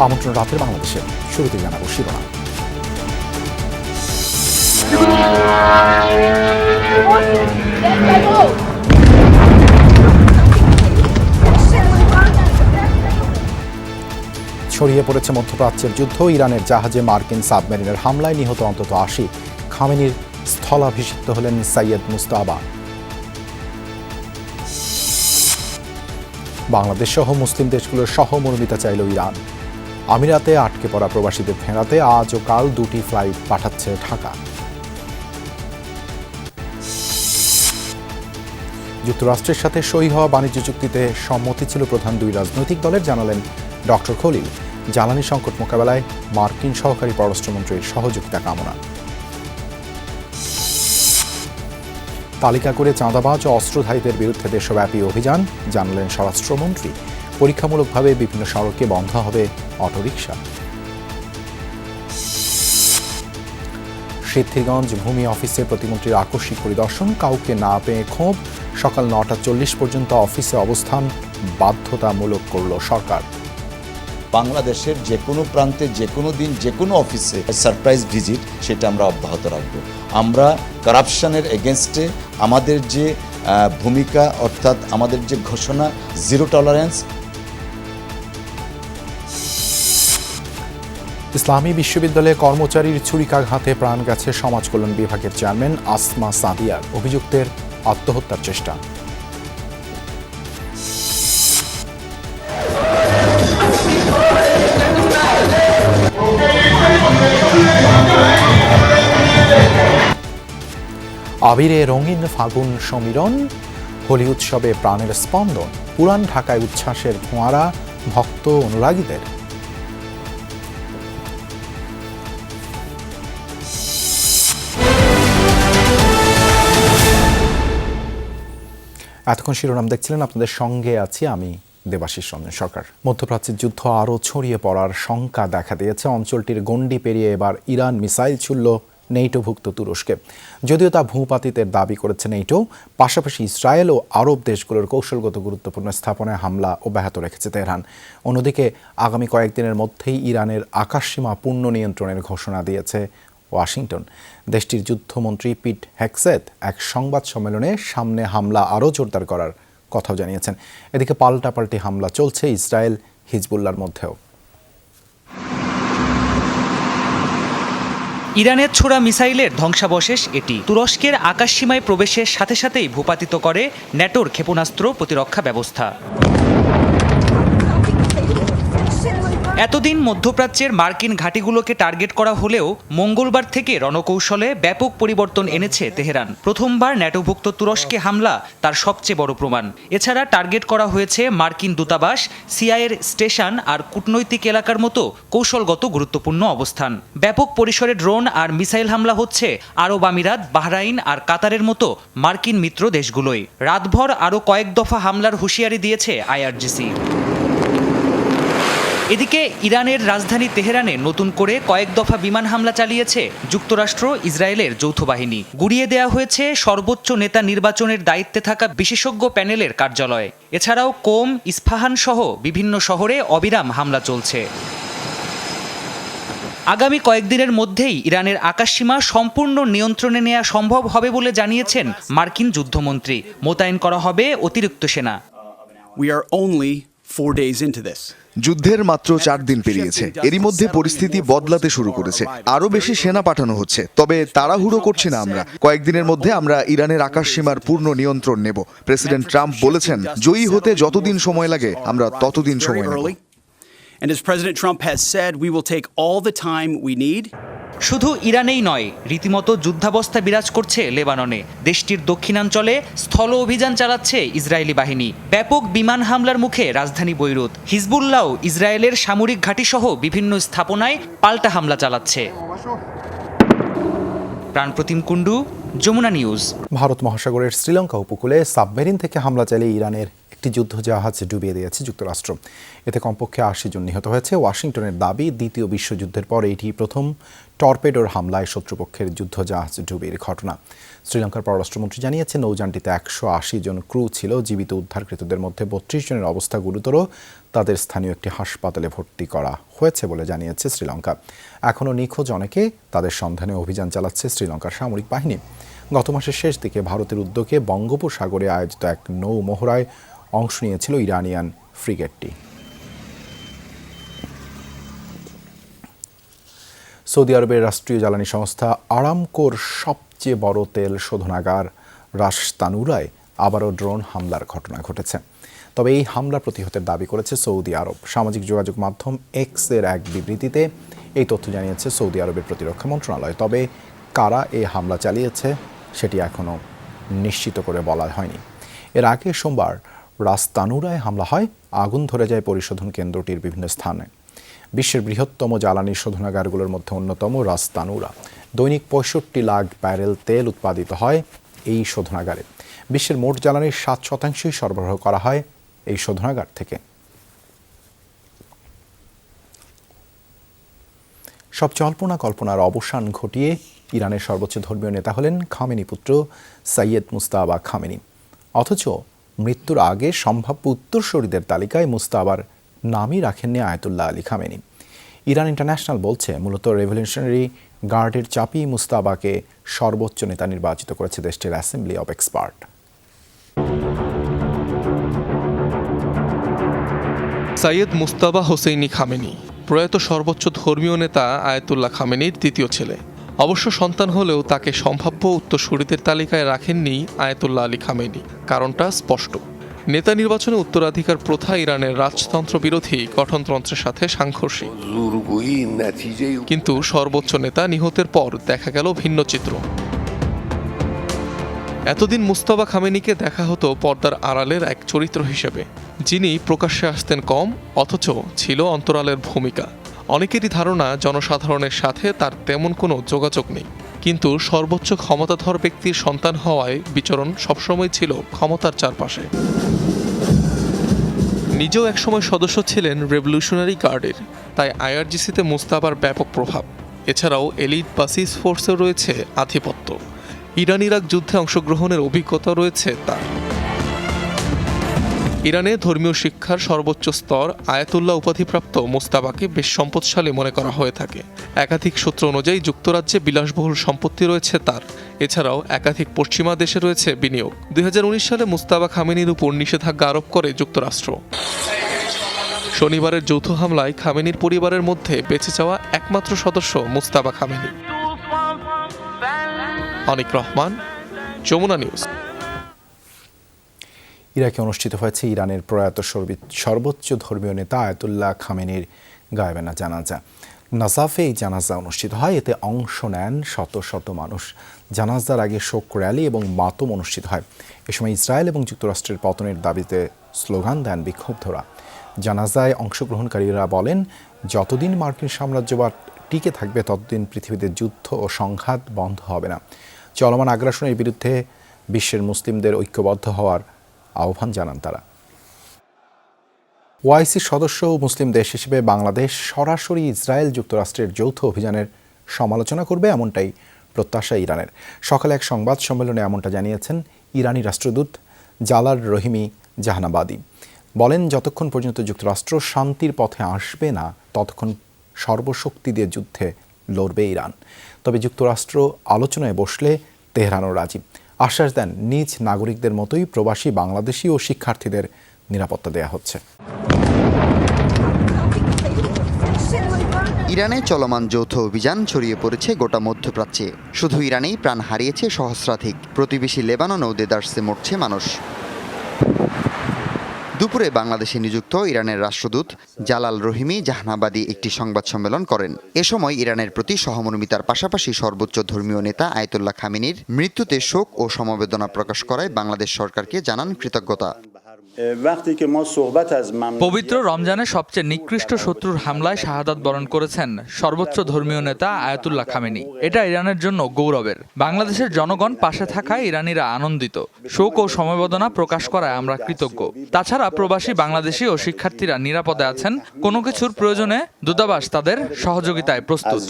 আমন্ত্রণ রাতের বাংলাদেশে। শুরুতে জানাবো শিরোনাম। ছড়িয়ে পড়েছে মধ্যপ্রাচ্যের যুদ্ধ। ইরানের জাহাজে মার্কিন সাবমেরিনের হামলায় নিহত অন্তত ৮০। খামেনির স্থলাভিষিক্ত হলেন সৈয়দ মুজতবা। বাংলাদেশ সহ মুসলিম দেশগুলোর সহমর্মিতা চাইল ইরান। আমিরাতে আটকে পড়া প্রবাসীদের ফেরাতে আজ ও কাল 2টি ফ্লাইট পাঠাচ্ছে ঢাকা। যুক্তরাষ্ট্রের সাথে সই হওয়া বাণিজ্য চুক্তিতে সম্মতি ছিল প্রধান দুই রাজনৈতিক দলের, জানালেন ডক্টর খলিল। জ্বালানি সংকট মোকাবেলায় মার্কিন সহকারী পররাষ্ট্রমন্ত্রীর সহযোগিতা কামনা। তালিকা করে চাঁদাবাজ ও অস্ত্রধারীদের বিরুদ্ধে দেশব্যাপী অভিযান, জানালেন স্বরাষ্ট্রমন্ত্রী। পরীক্ষামূলকভাবে বিভিন্ন সড়কে বন্ধ হবে অটোরিকশা। সিদ্ধিরগঞ্জ ভূমি অফিসে প্রতিমন্ত্রীর আকস্মিক পরিদর্শন, কাউকে না পেয়ে ক্ষোভ। সকাল 9টা 40 পর্যন্ত অফিসে অবস্থান বাধ্যতামূলক করল সরকার। বাংলাদেশের যে কোনো প্রান্তে যে কোনো দিন যে কোনো অফিসে সারপ্রাইজ ভিজিট সেটা আমরা অব্যাহত রাখব। আমরা কারাপশনের এগেনস্টে আমাদের যে ভূমিকা, অর্থাৎ আমাদের যে ঘোষণা জিরো টলারেন্স। ইসলামী বিশ্ববিদ্যালয়ে কর্মচারীর ছুরিকাঘাতে প্রাণ গেছে সমাজ কল্যাণ বিভাগের চেয়ারম্যান আসমা সাদিয়ার। অভিযুক্তের আত্মহত্যার চেষ্টা। আবিরে রঙিন ফাগুন সমীরণ, হোলি উৎসবে প্রাণের স্পন্দন। পুরান ঢাকায় উচ্ছ্বাসের ফোঁয়ারা ভক্ত অনুরাগীদের। এতক্ষণ শিরোনাম দেখছিলেন, আপনাদের সঙ্গে আছি আমি দেবাশিস রঞ্জন সরকার। মধ্যপ্রাচ্যের যুদ্ধ আরও ছড়িয়ে পড়ার শঙ্কা দেখা দিয়েছে। অঞ্চলটির গণ্ডি পেরিয়ে এবার ইরান মিসাইল ছুড়ল নেটোভুক্ত তুরস্কে। যদিও তা ভূপাতিতের দাবি করেছে নেটো, পাশাপাশি ইসরায়েল ও আরব দেশগুলোর কৌশলগত গুরুত্বপূর্ণ স্থাপনায় হামলা অব্যাহত রেখেছে তেহরান। অন্যদিকে আগামী কয়েকদিনের মধ্যেই ইরানের আকাশসীমা পূর্ণ নিয়ন্ত্রণের ঘোষণা দিয়েছে ওয়াশিংটন। দেশটির যুদ্ধমন্ত্রী পিট হেগসেথ এক সংবাদ সম্মেলনে সামনে হামলা আরও জোরদার করার কথাও জানিয়েছেন। এদিকে পাল্টাপাল্টি হামলা চলছে ইসরায়েল হিজবুল্লাহর মধ্যেও। ইরানের ছোড়া মিসাইলের ধ্বংসাবশেষ এটি। তুরস্কের আকাশসীমায় প্রবেশের সাথে সাথেই ভূপাতিত করে ন্যাটোর ক্ষেপণাস্ত্র প্রতিরক্ষা ব্যবস্থা। এতদিন মধ্যপ্রাচ্যের মার্কিন ঘাঁটিগুলোকে টার্গেট করা হলেও মঙ্গলবার থেকে রণকৌশলে ব্যাপক পরিবর্তন এনেছে তেহরান। প্রথমবার ন্যাটোভুক্ত তুরস্কে হামলা তার সবচেয়ে বড় প্রমাণ। এছাড়া টার্গেট করা হয়েছে মার্কিন দূতাবাস, সিআইএর স্টেশন আর কূটনৈতিক এলাকার মতো কৌশলগত গুরুত্বপূর্ণ অবস্থান। ব্যাপক পরিসরে ড্রোন আর মিসাইল হামলা হচ্ছে আরব আমিরাত, বাহরাইন আর কাতারের মতো মার্কিন মিত্র দেশগুলোয়। রাতভর আরও কয়েক দফা হামলার হুঁশিয়ারি দিয়েছে আইআরজিসি। এদিকে ইরানের রাজধানী তেহরানে নতুন করে কয়েক দফা বিমান হামলা চালিয়েছে যুক্তরাষ্ট্র ইসরায়েলের যৌথ বাহিনী। গুড়িয়ে দেওয়া হয়েছে সর্বোচ্চ নেতা নির্বাচনের দায়িত্বে থাকা বিশেষজ্ঞ প্যানেলের কার্যালয়। এছাড়াও কোম, ইস্পাহান সহ বিভিন্ন শহরে অবিরাম হামলা চলছে। আগামী কয়েকদিনের মধ্যেই ইরানের আকাশসীমা সম্পূর্ণ নিয়ন্ত্রণে নেওয়া সম্ভব হবে বলে জানিয়েছেন মার্কিন যুদ্ধমন্ত্রী। মোতায়েন করা হবে অতিরিক্ত সেনা। We are only 4 days into this. যুদ্ধের মাত্র 4 দিন পেরিয়েছে। এরই মধ্যে পরিস্থিতি বদলাতে শুরু করেছে। আরো বেশি সেনা পাঠানো হচ্ছে। তবে তাড়াহুড়ো করছি না আমরা। কয়েকদিনের মধ্যে আমরা ইরানের আকাশসীমার পূর্ণ নিয়ন্ত্রণ নেব। প্রেসিডেন্ট ট্রাম্প বলেছেন, জয়ী হতে যতদিন সময় লাগে আমরা ততদিন সময় নেব। And as President Trump has said, we will take all the time we need. শুধু ইরানেই নয়, রীতিমতো যুদ্ধাবস্থা বিরাজ করছে লেবাননে। দেশটির দক্ষিণাঞ্চলে স্থল অভিযান চালাচ্ছে ইসরায়েলি বাহিনী। ব্যাপক বিমান হামলার মুখে রাজধানী বৈরুত। হিজবুল্লাহ ইসরায়েলের সামরিক ঘাঁটিসহ বিভিন্ন স্থাপনায় পাল্টা হামলা চালাচ্ছে। প্রাণপ্রতিম কুণ্ডু, যমুনা নিউজ। ভারত মহাসাগরের শ্রীলঙ্কা উপকূলে সাবমেরিন থেকে হামলা চালিয়ে ইরানের একটি যুদ্ধজাহাজ ডুবিয়ে দিয়েছে যুক্তরাষ্ট্র। এতে কমপক্ষে 80 জন নিহত হয়েছে। ওয়াশিংটনের দাবি, দ্বিতীয় বিশ্বযুদ্ধের পর এটি প্রথম টর্পেডোর হামলায় শত্রুপক্ষের যুদ্ধজাহাজ ডুবির ঘটনা। শ্রীলঙ্কার পররাষ্ট্রমন্ত্রী জানিয়েছেন, নৌযানটিতে 180 জন ক্রু ছিল। জীবিত উদ্ধারকৃতদের মধ্যে 32 জনের অবস্থা গুরুতর। তাদের স্থানীয় একটি হাসপাতালে ভর্তি করা হয়েছে বলে জানিয়েছে শ্রীলঙ্কা। এখনও নিখোঁজ অনেকে, তাদের সন্ধানে অভিযান চালাচ্ছে শ্রীলঙ্কার সামরিক বাহিনী। গত মাসের শেষ দিকে ভারতের উদ্যোগে বঙ্গোপসাগরে আয়োজিত এক নৌ মহড়ায় অংশ নিয়েছিল ইরানিয়ান ফ্রিগেটটি। সৌদি আরবের রাষ্ট্রীয় জ্বালানি সংস্থা আরামকোর সবচেয়ে বড় তেল শোধনাগার রাস তানুরায় আবারও ড্রোন হামলার ঘটনা ঘটেছে। তবে এই হামলা প্রতিহতের দাবি করেছে সৌদি আরব। সামাজিক যোগাযোগ মাধ্যম এক্সের এক বিবৃতিতে এই তথ্য জানিয়েছে সৌদি আরবের প্রতিরক্ষা মন্ত্রণালয়। তবে কারা এই হামলা চালিয়েছে সেটি এখনও নিশ্চিত করে বলা হয়নি। এর আগে সোমবার রাস তানুরায় হামলা হয়, আগুন ধরে যায় পরিশোধন কেন্দ্রটির বিভিন্ন স্থানে। বিশ্বের বৃহত্তম জ্বালানি শোধনাগারগুলোর মধ্যে অন্যতম রাস তানুরা। দৈনিক 65 লাখ ব্যারেল তেল উৎপাদিত হয় এই শোধনাগারে। বিশ্বের মোট জ্বালানির 7% সরবরাহ করা হয় এই শোধনাগার থেকে। সব জল্পনা কল্পনার অবসান ঘটিয়ে ইরানের সর্বোচ্চ ধর্মীয় নেতা হলেন খামেনি পুত্র সৈয়দ মুজতবা খামেনি। অথচ মৃত্যুর আগে সম্ভাব্য উত্তরসূরিদের তালিকায় মুজতবার নামই রাখেননি Ayatollah Ali Khamenei. Iran international বলছে, মূলত রেভলিউশনারি গার্ডের চাপই মুজতবাকে সর্বোচ্চ নেতা নির্বাচিত করেছে দেশটির assembly of expert. Syed Mujtaba Hosseini Khamenei প্রয়াত সর্বোচ্চ ধর্মীয় নেতা আয়াতুল্লাহ খামেনির দ্বিতীয় ছেলে। অবশ্য সন্তান হলেও তাকে সম্ভাব্য উত্তরসূরিদের তালিকায় রাখেননি আয়াতুল্লাহ আলী খামেনি। কারণটা স্পষ্ট, নেতা নির্বাচনে উত্তরাধিকার প্রথা ইরানের রাজতন্ত্র বিরোধী গঠনতন্ত্রের সাথে সাংঘর্ষিক। কিন্তু সর্বোচ্চ নেতা নিহতের পর দেখা গেল ভিন্ন চিত্র। এতদিন মুজতবা খামেনিকে দেখা হতো পর্দার আড়ালের এক চরিত্র হিসেবে, যিনি প্রকাশ্যে আসতেন কম, অথচ ছিল অন্তরালের ভূমিকা। অনেকেরই ধারণা জনসাধারণের সাথে তার তেমন কোনো যোগাযোগ নেই। কিন্তু সর্বোচ্চ ক্ষমতাধর ব্যক্তির সন্তান হওয়ায় বিচরণ সবসময় ছিল ক্ষমতার চারপাশে। নিজেও একসময় সদস্য ছিলেন রেভলিউশনারি গার্ডের, তাই আইআরজিসিতে মুজতবার ব্যাপক প্রভাব। এছাড়াও এলিট বাসিস ফোর্সে রয়েছে আধিপত্য। ইরান ইরাক যুদ্ধে অংশগ্রহণের অভিজ্ঞতা রয়েছে তার। ইরানে ধর্মীয় শিক্ষার সর্বোচ্চ স্তর আয়াতুল্লাহ উপাধিপ্রাপ্ত মুজতবাকে বেশ সম্পদশালী মনে করা হয়ে থাকে। একাধিক সূত্র অনুযায়ী যুক্তরাজ্যে বিলাসবহুল সম্পত্তি রয়েছে তার। এছাড়াও একাধিক পশ্চিমা দেশে রয়েছে বিনিয়োগ। 2019 সালে মুজতবা খামেনির উপর নিষেধাজ্ঞা আরোপ করে যুক্তরাষ্ট্র। শনিবারের যৌথ হামলায় খামেনির পরিবারের মধ্যে বেঁচে যাওয়া একমাত্র সদস্য মুজতবা খামেনি। অনিক রহমান, যমুনা নিউজ। ইরাকে অনুষ্ঠিত হয়েছে ইরানের প্রয়াত সর্বোচ্চ ধর্মীয় নেতা আয়াতুল্লাহ খামেনির গায়েবানা জানাজা। নাজাফে এই জানাজা অনুষ্ঠিত হয়, এতে অংশ নেন শত শত মানুষ। জানাজার আগে শোক র্যালি এবং মাতম অনুষ্ঠিত হয়। এ সময় ইসরায়েল এবং যুক্তরাষ্ট্রের পতনের দাবিতে স্লোগান দেন বিক্ষুব্ধরা। জানাজায় অংশগ্রহণকারীরা বলেন, যতদিন মার্কিন সাম্রাজ্যবাদ টিকে থাকবে ততদিন পৃথিবীতে যুদ্ধ ও সংঘাত বন্ধ হবে না। চলমান আগ্রাসনের বিরুদ্ধে বিশ্বের মুসলিমদের ঐক্যবদ্ধ হওয়ার আহ্বান জানান তারা। ওআইসির সদস্য ও মুসলিম দেশ হিসেবে বাংলাদেশ সরাসরি ইসরায়েল যুক্তরাষ্ট্রের যৌথ অভিযানের সমালোচনা করবে, এমনটাই প্রত্যাশা ইরানের। সকালে এক সংবাদ সম্মেলনে এমনটা জানিয়েছেন ইরানি রাষ্ট্রদূত জালাল রহিমি জাহানাবাদী। বলেন, যতক্ষণ পর্যন্ত যুক্তরাষ্ট্র শান্তির পথে আসবে না ততক্ষণ সর্বশক্তি দিয়ে যুদ্ধে লড়বে ইরান। তবে যুক্তরাষ্ট্র আলোচনায় বসলে তেহরানও রাজি। আশ্বাস দেন, নিজ নাগরিকদের মতোই প্রবাসী বাংলাদেশি ও শিক্ষার্থীদের নিরাপত্তা দেয়া হচ্ছে। ইরানে চলমান যৌথ অভিযান ছড়িয়ে পড়েছে গোটা মধ্যপ্রাচ্যে। শুধু ইরানেই প্রাণ হারিয়েছে সহস্রাধিক। প্রতিবেশী লেবাননেও দেদারসে মরছে মানুষ। দুপুরে বাংলাদেশে নিযুক্ত ইরানের রাষ্ট্রদূত জালাল রহিমি জাহানাবাদী একটি সংবাদ সম্মেলন করেন। এ সময় ইরানের প্রতি সহমর্মিতার পাশাপাশি সর্বোচ্চ ধর্মীয় নেতা আয়াতুল্লাহ খামেনির মৃত্যুতে শোক ও সমবেদনা প্রকাশ করায় বাংলাদেশ সরকারকে জানান কৃতজ্ঞতা। পবিত্র রমজানের সবচেয়ে নিকৃষ্ট শত্রুর হামলায় শাহাদাত বরণ করেছেন সর্বোচ্চ ধর্মীয় নেতা আয়াতুল্লাহ খামেনি। এটা ইরানের জন্য গৌরবের। বাংলাদেশের জনগণ পাশে থাকায় ইরানিরা আনন্দিত। শোক ও সমবেদনা প্রকাশ করায় আমরা কৃতজ্ঞ। তাছাড়া প্রবাসী বাংলাদেশি ও শিক্ষার্থীরা নিরাপদে আছেন। কোনো কিছুর প্রয়োজনে দূতাবাস তাদের সহযোগিতায় প্রস্তুত।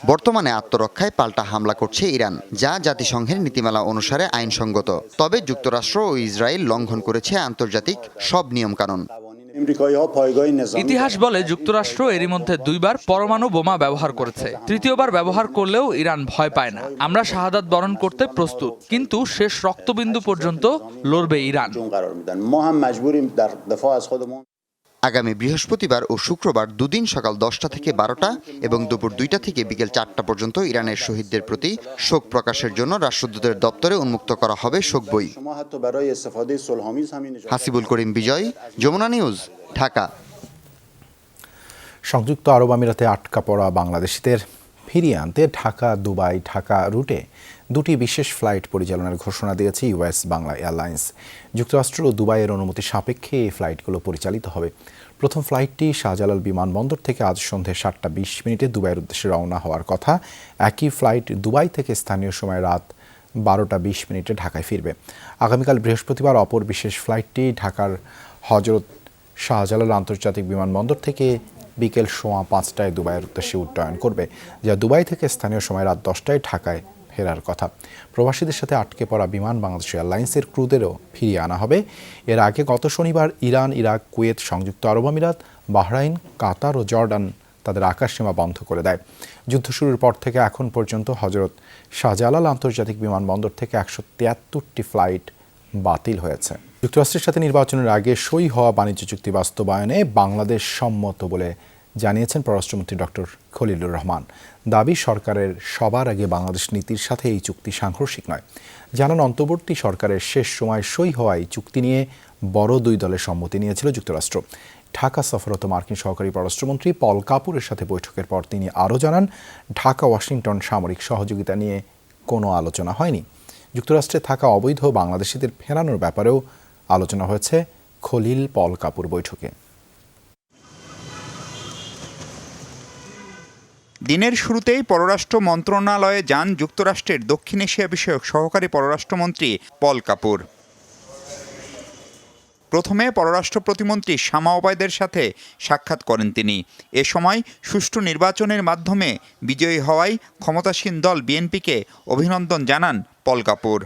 বর্তমানে আত্মরক্ষায় পাল্টা হামলা করছে ইরান, যা জাতিসংঘের নীতিমালা অনুসারে আইনসঙ্গত। তবে যুক্তরাষ্ট্র ও ইসরায়েল লঙ্ঘন করেছে আন্তর্জাতিক সব নিয়মকানুন। ইতিহাস বলে যুক্তরাষ্ট্র এরই মধ্যে 2 বার পরমাণু বোমা ব্যবহার করেছে। তৃতীয়বার ব্যবহার করলেও ইরান ভয় পায় না। আমরা শাহাদাত বরণ করতে প্রস্তুত, কিন্তু শেষ রক্তবিন্দু পর্যন্ত লড়বে ইরান। আগামী বৃহস্পতিবার ও শুক্রবার দুদিন সকাল 10টা থেকে 12টা এবং দুপুর 2টা থেকে বিকেল 4টা পর্যন্ত ইরানের শহীদদের প্রতি শোক প্রকাশের জন্য রাষ্ট্রদূতের দপ্তরে উন্মুক্ত করা হবে শোক বই। হাসিবুল করিম বিজয়, যমুনা নিউজ, ঢাকা। সংযুক্ত আরব আমিরাতে আটকা পড়া বাংলাদেশিদের ফিরিয়ে আনতে ঢাকা দুবাই ঢাকা রুটে 2টি বিশেষ ফ্লাইট পরিচালনার ঘোষণা দিয়েছে ইউএস বাংলা এয়ারলাইন্স। যুক্তরাষ্ট্র ও দুবাইয়ের অনুমতি সাপেক্ষে এই ফ্লাইটগুলো পরিচালিত হবে। প্রথম ফ্লাইটটি শাহজালাল বিমানবন্দর থেকে আজ সন্ধ্যে 7টা 20 মিনিটে দুবাইয়ের উদ্দেশ্যে রওনা হওয়ার কথা। একই ফ্লাইট দুবাই থেকে স্থানীয় সময় রাত 12টা 20 মিনিটে ঢাকায় ফিরবে। আগামীকাল বৃহস্পতিবার অপর বিশেষ ফ্লাইটটি ঢাকার হজরত শাহজালাল আন্তর্জাতিক বিমানবন্দর থেকে বিকেল 5:15টায় দুবাইয়ের উদ্দেশ্যে উড্ডয়ন করবে, যা দুবাই থেকে স্থানীয় সময় রাত 10টায় ঢাকায় ফেরার কথা। প্রবাসীদের সাথে আটকে পড়া বিমান বাংলাদেশ এয়ারলাইন্সের ক্রুদেরও ফিরিয়ে আনা হবে। এর আগে গত শনিবার ইরান, ইরাক, কুয়েত, সংযুক্ত আরব আমিরাত, বাহরাইন, কাতার ও জর্ডান তাদের আকাশসীমা বন্ধ করে দেয়। যুদ্ধ শুরুর পর থেকে এখন পর্যন্ত হজরত শাহজালাল আন্তর্জাতিক বিমানবন্দর থেকে 173টি ফ্লাইট বাতিল হয়েছে। যুক্তরাষ্ট্রের সাথে নির্বাচনের আগে সই হওয়া বাণিজ্য চুক্তি বাস্তবায়নে বাংলাদেশ সম্মত বলে জানিয়েছেন পররাষ্ট্রমন্ত্রী ডক্টর খলিলুর রহমান। দাবি, সরকারের সবার আগে বাংলাদেশ নীতির সাথে এই চুক্তি সাংঘর্ষিক নয়। জানান, অন্তর্বর্তী সরকারের শেষ সময় সই হওয়া এই চুক্তি নিয়ে বড় 2 দলের সম্মতি নিয়েছিল যুক্তরাষ্ট্র। ঢাকা সফররত মার্কিন সহকারী পররাষ্ট্রমন্ত্রী পল কাপুরের সাথে বৈঠকের পর তিনি আরও জানান, ঢাকা ওয়াশিংটন সামরিক সহযোগিতা নিয়ে কোনো আলোচনা হয়নি। যুক্তরাষ্ট্রে থাকা অবৈধ বাংলাদেশিদের ফেরানোর ব্যাপারেও আলোচনা হয়েছে খলিল পল কাপুর বৈঠকে। দিনের শুরুতেই পররাষ্ট্র মন্ত্রণালয়ে যান যুক্তরাষ্ট্রের দক্ষিণ এশিয়া বিষয়ক সহকারী পররাষ্ট্রমন্ত্রী পল কাপুর। প্রথমে পররাষ্ট্র প্রতিমন্ত্রী শামা ওবায়দের সাথে সাক্ষাৎ করেন তিনি। এ সময় সুষ্ঠু নির্বাচনের মাধ্যমে বিজয়ী হওয়ায় ক্ষমতাসীন দল বিএনপিকে অভিনন্দন জানান পল কাপুর।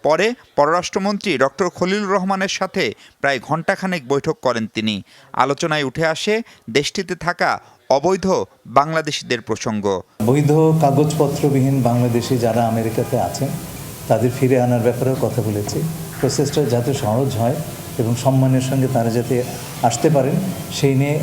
পরে পররাষ্ট্রমন্ত্রী ডক্টর খলিলুর রহমানের সাথে প্রায় ঘণ্টাখানেক বৈঠক করেন তিনি। আলোচনায় উঠে আসে দেশটিতে থাকা অবৈধ বাংলাদেশিদের প্রসঙ্গ। বৈধ কাগজপত্রবিহীন বাংলাদেশি যারা আমেরিকাতে আছেন তাদের ফিরে আনার ব্যাপারেও কথা বলেছি। প্রসেসটা যাতে সহজ হয় এবং সম্মানের সঙ্গে তারা যাতে আসতে পারেন সেই নিয়ে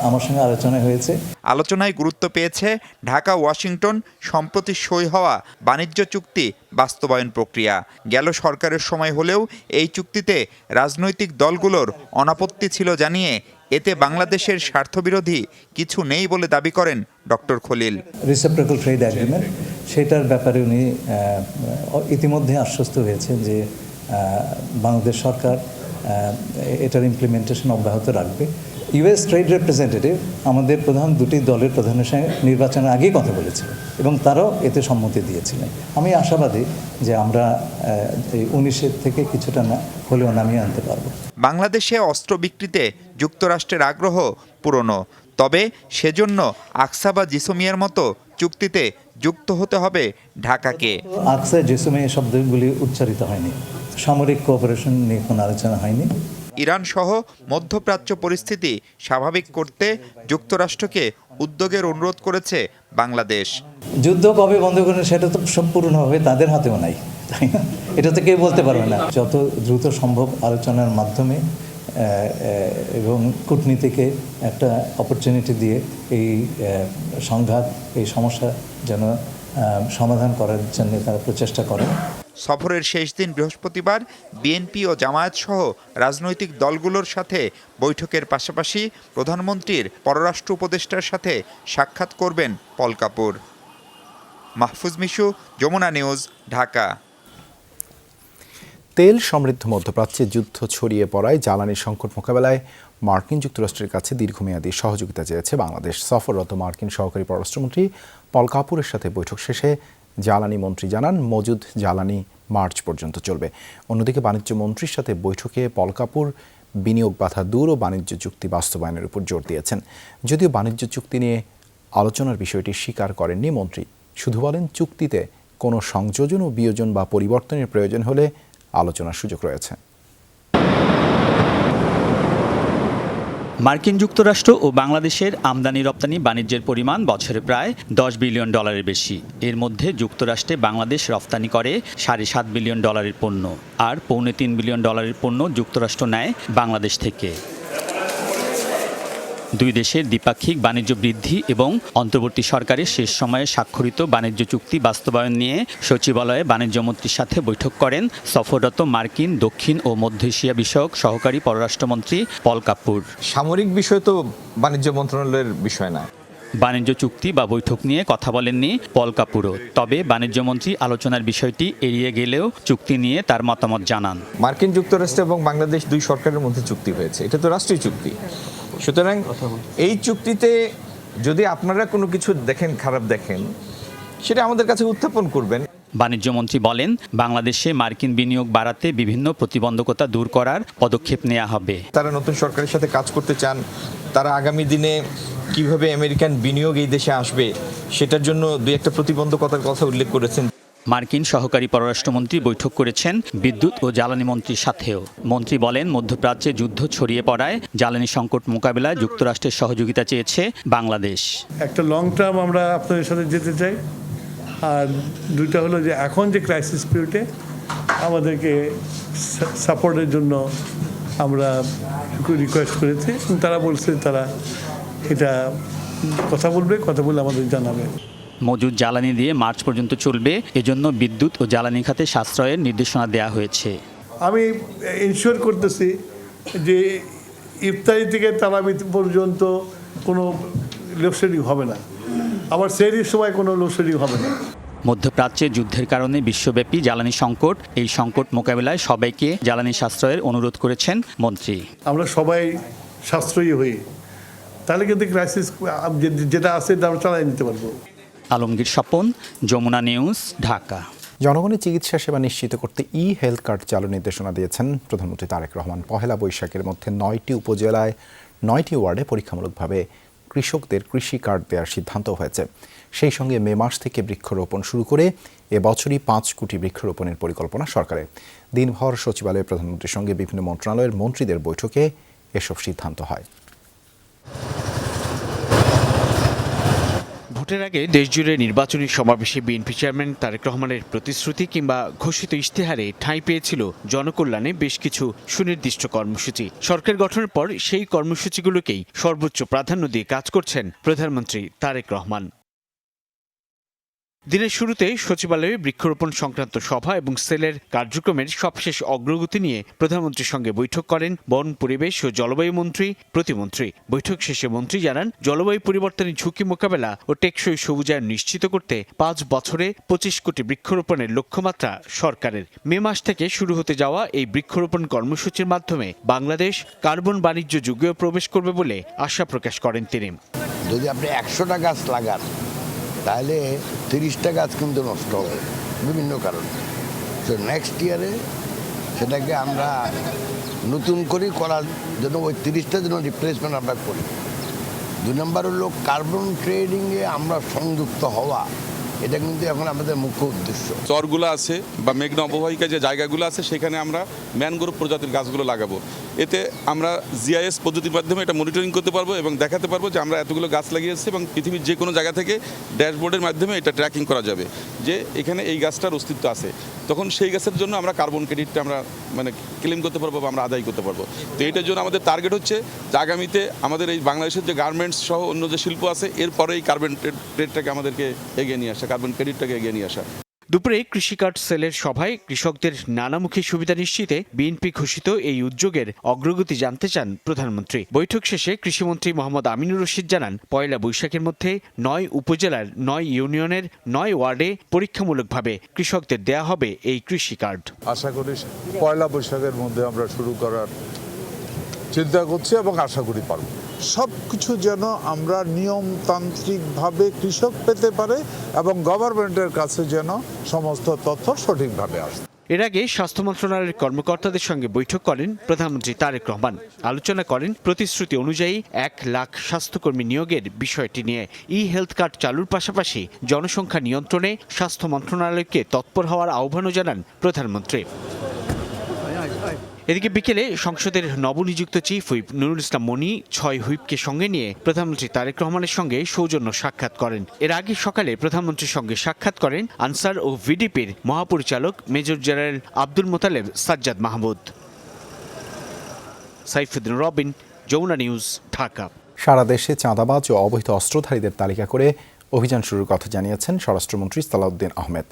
আমার সঙ্গে আলোচনা হয়েছে। আলোচনায় গুরুত্ব পেয়েছে ঢাকা ওয়াশিংটন সম্প্রতি সই হওয়া বাণিজ্য চুক্তি বাস্তবায়ন প্রক্রিয়া। গেল সরকারের সময় হলেও এই চুক্তিতে রাজনৈতিক দলগুলোর অনাপত্তি ছিল জানিয়ে এতে বাংলাদেশের স্বার্থবিরোধী কিছু নেই বলে দাবি করেন doctor Khalil. Reciprocal trade agreement, সেটার ব্যাপারে উনি ইতিমধ্যে আশ্বস্ত হয়েছেন যে বাংলাদেশ সরকার এটার ইমপ্লিমেন্টেশন অব্যাহত রাখবে। ইউএস ট্রেড রিপ্রেজেন্টেটিভ আমাদের প্রধান 2টি দলের প্রধানের সঙ্গে নির্বাচনের আগেই কথা বলেছিলেন এবং তারাও এতে সম্মতি দিয়েছিলেন। আমি আশাবাদী যে আমরা এই 19-এর থেকে কিছুটা না হলেও নামিয়ে আনতে পারব। বাংলাদেশে অস্ত্র বিক্রিতে যুক্তরাষ্ট্রের আগ্রহ পুরনো, তবে সেজন্য আকসা বা জিসোমিয়ার মতো চুক্তিতে যুক্ত হতে হবে ঢাকাকে। আকসা জিসোমিয়া শব্দগুলি উচ্চারিত হয়নি, সামরিক কোঅপারেশন নিয়ে কোনো আলোচনা হয়নি। ইরান সহ মধ্যপ্রাচ্য পরিস্থিতি স্বাভাবিক করতে যুক্তরাষ্ট্রকে উদ্যোগের অনুরোধ করেছে বাংলাদেশ। যুদ্ধ কবে বন্ধ করবে সেটা তো সম্পূর্ণভাবে তাদের হাতেও নাই, তাই না? এটা তো কেউ বলতে পারবে না। যত দ্রুত সম্ভব আলোচনার মাধ্যমে এবং কূটনীতিকে একটা অপরচুনিটি দিয়ে এই সংঘাত, এই সমস্যা যেন সমাধান করার জন্য তারা প্রচেষ্টা করে। সফরের শেষ দিন বৃহস্পতিবার বিএনপি ও জামায়াত সহ রাজনৈতিক দলগুলোর সাথে বৈঠকের পাশাপাশি প্রধানমন্ত্রীর পররাষ্ট্র উপদেষ্টার সাথে সাক্ষাৎ করবেন পল কাপুর। মাহফুজ মিশু, যমুনা নিউজ, ঢাকা। তেল সমৃদ্ধ মধ্যপ্রাচ্যে যুদ্ধ ছড়িয়ে পড়ায় জ্বালানি সংকট মোকাবেলায় মার্কিন যুক্তরাষ্ট্রের কাছে দীর্ঘমেয়াদী সহযোগিতা চেয়েছে বাংলাদেশ। সফররত মার্কিন সহকারী পররাষ্ট্রমন্ত্রী পল কাপুরের সাথে বৈঠক শেষে জ্বালানি মন্ত্রী জানান, মজুদ জ্বালানি মার্চ পর্যন্ত চলবে। অন্যদিকে বাণিজ্য মন্ত্রীর সাথে বৈঠকে পল কাপুর বিনিয়োগ বাধা দূর ও বাণিজ্য চুক্তি বাস্তবায়নের উপর জোর দিয়েছেন। যদিও বাণিজ্য চুক্তি নিয়ে আলোচনার বিষয়টি স্বীকার করেননি মন্ত্রী। শুধু বলেন চুক্তিতে কোনো সংযোজন ও বিয়োজন বা পরিবর্তনের প্রয়োজন হলে আলোচনার সুযোগ রয়েছে। মার্কিন যুক্তরাষ্ট্র ও বাংলাদেশের আমদানি রপ্তানি বাণিজ্যের পরিমাণ বছরে প্রায় $10 বিলিয়ন বেশি। এর মধ্যে যুক্তরাষ্ট্রে বাংলাদেশ রপ্তানি করে $7.5 বিলিয়ন পণ্য, আর $2.3 বিলিয়ন পণ্য যুক্তরাষ্ট্র নেয় বাংলাদেশ থেকে। দুই দেশের দ্বিপাক্ষিক বাণিজ্য বৃদ্ধি এবং অন্তর্বর্তী সরকারের শেষ সময়ে স্বাক্ষরিত বাণিজ্য চুক্তি বাস্তবায়ন নিয়ে সচিবালয়ে বাণিজ্যমন্ত্রীর সাথে বৈঠক করেন সফররত মার্কিন, দক্ষিণ ও মধ্য এশিয়া বিষয়ক সহকারী পররাষ্ট্রমন্ত্রী পল কাপুর। সামরিক বিষয় তো বাণিজ্য মন্ত্রণালয়ের বিষয় না। বাণিজ্য চুক্তি বা বৈঠক নিয়ে কথা বলেননি পল কাপুরও। তবে বাণিজ্যমন্ত্রী আলোচনার বিষয়টি এড়িয়ে গেলেও চুক্তি নিয়ে তার মতামত জানান। মার্কিন যুক্তরাষ্ট্র এবং বাংলাদেশ দুই সরকারের মধ্যে চুক্তি হয়েছে, এটা তো রাষ্ট্রীয় চুক্তি। সুতরাং এই চুক্তিতে যদি আপনারা কোনো কিছু দেখেন, খারাপ দেখেন, সেটা আমাদের কাছে উত্থাপন করবেন। বাণিজ্যমন্ত্রী বলেন, বাংলাদেশে মার্কিন বিনিয়োগ বাড়াতে বিভিন্ন প্রতিবন্ধকতা দূর করার পদক্ষেপ নেওয়া হবে। তারা নতুন সরকারের সাথে কাজ করতে চান, তারা আগামী দিনে কিভাবে আমেরিকান বিনিয়োগ এই দেশে আসবে সেটার জন্য দুই একটা প্রতিবন্ধকতার কথা উল্লেখ করেছেন। মার্কিন সহকারী পররাষ্ট্রমন্ত্রী বৈঠক করেছেন বিদ্যুৎ ও জ্বালানি মন্ত্রীর সাথেও। মন্ত্রী বলেন, মধ্যপ্রাচ্যে যুদ্ধ ছড়িয়ে পড়ায় জ্বালানি সংকট মোকাবিলায় যুক্তরাষ্ট্রের সহযোগিতা চেয়েছে বাংলাদেশ। একটা লং টার্ম আমরা আপনাদের সাথে যেতে চাই, আর দুইটা হলো যে এখন যে ক্রাইসিস পিরিয়ডে আমাদেরকে সাপোর্টের জন্য আমরা রিকোয়েস্ট করেছি, তারা বলছে তারা এটা কথা বলে আমাদের জানাবে। মজুদ জ্বালানি দিয়ে মার্চ পর্যন্ত চলবে, এজন্য বিদ্যুৎ ও জ্বালানি খাতে সাশ্রয়ের নির্দেশনা দেওয়া হয়েছে। আমি ইনশিওর করতেছি যে ইফতারি থেকে তারাবি পর্যন্ত কোনো লোডশেডিং হবে না, আবার সেহরির সময় কোনো লোডশেডিং হবে না। মধ্যপ্রাচ্যে যুদ্ধের কারণে বিশ্বব্যাপী জ্বালানি সংকট, এই সংকট মোকাবিলায় সবাইকে জ্বালানি সাশ্রয়ের অনুরোধ করেছেন মন্ত্রী। আমরা সবাই সাশ্রয়ী হই, তাহলে কিন্তু ক্রাইসিস যেটা আছে আমরা চালাই নিতে পারবো। আলমগীর স্বপন, যমুনা নিউজ, ঢাকা। জনগণের চিকিৎসা সেবা নিশ্চিত করতে হেলথ কার্ড চালুর নির্দেশনা দিয়েছেন প্রধানমন্ত্রী তারেক রহমান। পহেলা বৈশাখের মধ্যে 9টি উপজেলায় 9টি ওয়ার্ডে পরীক্ষামূলকভাবে কৃষকদের কৃষি কার্ড দেওয়ার সিদ্ধান্ত হয়েছে। সেই সঙ্গে মে মাস থেকে বৃক্ষরোপণ শুরু করে এবছরই 5 কোটি বৃক্ষরোপণের পরিকল্পনা সরকারের। দিনভর সচিবালয়ে প্রধানমন্ত্রীর সঙ্গে বিভিন্ন মন্ত্রণালয়ের মন্ত্রীদের বৈঠকে এসব সিদ্ধান্ত হয়। ভোটের আগে দেশজুড়ে নির্বাচনী সমাবেশে বিএনপি চেয়ারম্যান তারেক রহমানের প্রতিশ্রুতি কিংবা ঘোষিত ইশতেহারে ঠাঁই পেয়েছিল জনকল্যাণে বেশ কিছু সুনির্দিষ্ট কর্মসূচি। সরকার গঠনের পর সেই কর্মসূচিগুলোকেই সর্বোচ্চ প্রাধান্য দিয়ে কাজ করছেন প্রধানমন্ত্রী তারেক রহমান। দিনের শুরুতে সচিবালয়ে বৃক্ষরোপণ সংক্রান্ত সভা এবং সেলের কার্যক্রমের সবশেষ অগ্রগতি নিয়ে প্রধানমন্ত্রীর সঙ্গে বৈঠক করেন বন, পরিবেশ ও জলবায়ু মন্ত্রী, প্রতিমন্ত্রী। বৈঠক শেষে মন্ত্রী জানান, জলবায়ু পরিবর্তনের ঝুঁকি মোকাবেলা ও টেকসই সবুজায়ন নিশ্চিত করতে 5 বছরে 25 কোটি বৃক্ষরোপণের লক্ষ্যমাত্রা সরকারের। মে মাস থেকে শুরু হতে যাওয়া এই বৃক্ষরোপণ কর্মসূচির মাধ্যমে বাংলাদেশ কার্বন বাণিজ্য যুগেও প্রবেশ করবে বলে আশা প্রকাশ করেন তিনি। যদি আপনি 100টা গাছ লাগান তাহলে 30টা গাছ কিন্তু নষ্ট হবে বিভিন্ন কারণে। তো নেক্সট ইয়ারে সেটাকে আমরা নতুন করে করার জন্য ওই 30টা জন্য রিপ্লেসমেন্ট আমরা করি। 2 নম্বর হলো কার্বন ট্রেডিংয়ে আমরা সংযুক্ত হওয়া, এটা কিন্তু এখন আমাদের মুখ্য উদ্দেশ্য। চরগুলো আছে বা মেঘনা অববাহিকা যে জায়গাগুলো আছে সেখানে আমরা ম্যানগ্রোভ প্রজাতির গাছগুলো লাগাবো। এতে আমরা জিআইএস পদ্ধতির মাধ্যমে এটা মনিটরিং করতে পারবো এবং দেখাতে পারবো যে আমরা এতগুলো গাছ লাগিয়েছি, এবং পৃথিবীর যে কোনো জায়গা থেকে ড্যাশবোর্ডের মাধ্যমে এটা ট্র্যাকিং করা যাবে যে এখানে এই গাছটার অস্তিত্ব আছে। তখন সেই গাছের জন্য আমরা কার্বন ক্রেডিটটা আমরা ক্লেম করতে পারবো বা আমরা আদায় করতে পারবো। তো এটার জন্য আমাদের টার্গেট হচ্ছে যে আগামীতে আমাদের এই বাংলাদেশের যে গার্মেন্টস সহ অন্য যে শিল্প আছে এরপরে এই কার্বন ট্রেডটাকে আমাদেরকে এগিয়ে নিয়ে আসা, কার্বন ক্রেডিটটাকে এগিয়ে নিয়ে আসা। দুপুরে কৃষি কার্ড সেলের সভায় কৃষকদের নানামুখী সুবিধা নিশ্চিতে বিএনপি ঘোষিত এই উদ্যোগের অগ্রগতি জানতে চান প্রধানমন্ত্রী। বৈঠক শেষে কৃষিমন্ত্রী মোহাম্মদ আমিনুর রশিদ জানান, পয়লা বৈশাখের মধ্যে 9 উপজেলার 9 ইউনিয়নের 9 ওয়ার্ডে পরীক্ষামূলকভাবে কৃষকদের দেয়া হবে এই কৃষি কার্ড। আশা করি পয়লা বৈশাখের মধ্যে আমরা শুরু করার চিন্তা করছি এবং আশা করি পারব। সব কিছু যেন আমরা নিয়মতান্ত্রিকভাবে কৃষক পেতে পারে এবং গভর্নমেন্টের কাছে যেন সমস্ত তথ্য সঠিকভাবে আসে। এর আগে স্বাস্থ্য মন্ত্রণালয়ের কর্মকর্তাদের সঙ্গে বৈঠক করেন প্রধানমন্ত্রী তারেক রহমান। আলোচনা করেন প্রতিশ্রুতি অনুযায়ী 1 লাখ স্বাস্থ্যকর্মী নিয়োগের বিষয়টি নিয়ে। হেলথ কার্ড চালুর পাশাপাশি জনসংখ্যা নিয়ন্ত্রণে স্বাস্থ্য মন্ত্রণালয়কে তৎপর হওয়ার আহ্বানও জানান প্রধানমন্ত্রী। এদিকে বিকেলে সংসদের নবনিযুক্ত চিফ হুইপ নুরুল ইসলাম মনি 6 হুইপকে সঙ্গে নিয়ে প্রধানমন্ত্রী তারেক রহমানের সঙ্গে সৌজন্য সাক্ষাৎ করেন। এর আগে সকালে প্রধানমন্ত্রীর সঙ্গে সাক্ষাৎ করেন আনসার ও ভিডিপির মহাপরিচালক major general Abdul Motaleb Sajjad Mahmud. Saifuddin Robin, Jamuna news, Dhaka. সারা দেশে চাঁদাবাজ ও অবৈধ অস্ত্রধারীদের তালিকা করে অভিযান শুরুর কথা জানিয়েছেন স্বরাষ্ট্রমন্ত্রী সালাউদ্দিন আহমেদ।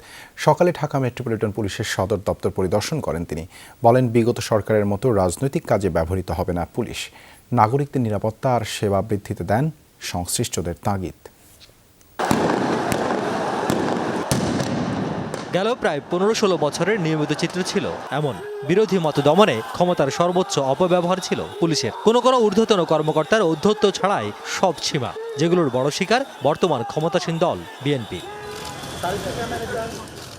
সকালে ঢাকা মেট্রোপলিটন পুলিশের সদর দপ্তর পরিদর্শন করেন তিনি। বলেন, বিগত সরকারের মতো রাজনৈতিক কাজে ব্যবহৃত হবে না পুলিশ। নাগরিকদের নিরাপত্তা আর সেবা বৃদ্ধিতে দেন সংশ্লিষ্টদের তাগিদ। গেল প্রায় 15-16 বছরের নিয়মিত চিত্র ছিল এমন। বিরোধী মত দমনে ক্ষমতার সর্বোচ্চ অপব্যবহার ছিল পুলিশের। কোনো ঊর্ধ্বতন কর্মকর্তার ঔদ্ধত্য ছাড়াই সব সীমা, যেগুলোর বড় শিকার বর্তমান ক্ষমতাসীন দল বিএনপি।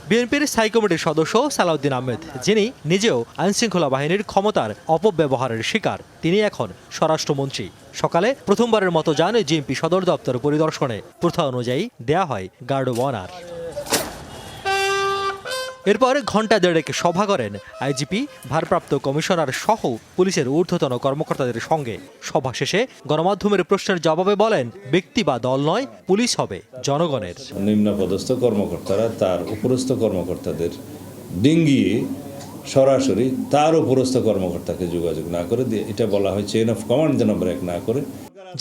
বিএনপির স্থায়ী কমিটির সদস্য সালাউদ্দিন আহমেদ, যিনি নিজেও আইনশৃঙ্খলা বাহিনীর ক্ষমতার অপব্যবহারের শিকার, তিনি এখন স্বরাষ্ট্রমন্ত্রী। সকালে প্রথমবারের মতো যান জিএমপি সদর দপ্তর পরিদর্শনে। প্রথা অনুযায়ী দেয়া হয় গার্ড অব অনার। এরপর ঘণ্টা দেড়েক সভা করেন আইজিপি, ভারপ্রাপ্ত কমিশনার সহ পুলিশের ঊর্ধ্বতন কর্মকর্তাদের সঙ্গে। সভা শেষে গণমাধ্যমের প্রশ্নের জবাবে বলেন, ব্যক্তি বা দল নয়, পুলিশ হবে জনগণের। নিম্নপদস্থ কর্মকর্তারা তার উপরস্থ কর্মকর্তাদের ডিঙ্গিয়ে সরাসরি তার উপরস্থ কর্মকর্তাকে যোগাযোগ না করে, এটা বলা হয় চেইন অফ কমান্ড যেন ব্রেক না করে।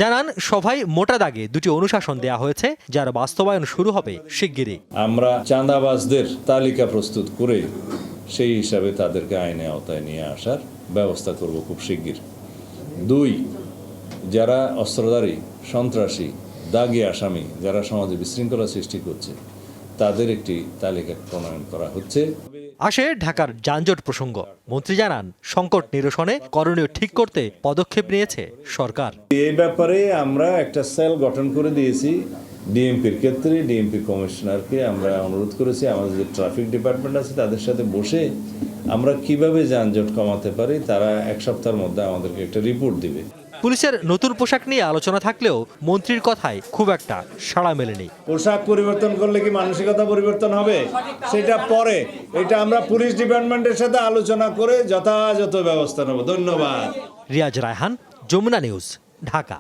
জানান, সভায় মোটা দাগে 2টি অনুশাসন দেয়া হয়েছে, যার বাস্তবায়ন শুরু হবে শিগগিরই। আমরা চাঁদাবাজদের তালিকা প্রস্তুত করে সেই হিসাবে তাদেরকে আইনে আওতায় নিয়ে আসার ব্যবস্থা করব খুব শিগগির। 2, যারা অস্ত্রধারী, সন্ত্রাসী, দাগী আসামি, যারা সমাজে বিশৃঙ্খলা সৃষ্টি করছে, তাদের একটি তালিকা প্রণয়ন করা হচ্ছে। আসে ঢাকার যানজট প্রসঙ্গ। মন্ত্রী জানান, সংকট নিরসনে করণীয় ঠিক করতে পদক্ষেপ নিয়েছে সরকার। এই ব্যাপারে আমরা একটা সেল গঠন করে দিয়েছি। ডিএমপির ক্ষেত্রে ডিএমপি কমিশনারকে আমরা অনুরোধ করেছি আমাদের যে ট্রাফিক ডিপার্টমেন্ট আছে তাদের সাথে বসে আমরা কিভাবে যানজট কমাতে পারি, তারা 1 সপ্তাহের মধ্যে আমাদেরকে একটা রিপোর্ট দিবে। পুলিশের নতুন পোশাক নিয়ে আলোচনা থাকলেও মন্ত্রীর কথায় খুব একটা সাড়া মেলেনি। পোশাক পরিবর্তন করলে কি মানসিকতা পরিবর্তন হবে সেটা পরে, এটা আমরা পুলিশ ডিপার্টমেন্টের সাথে আলোচনা করে যথাযথ ব্যবস্থা নেব। ধন্যবাদ। রিয়াজ রায়হান, যমুনা নিউজ, ঢাকা।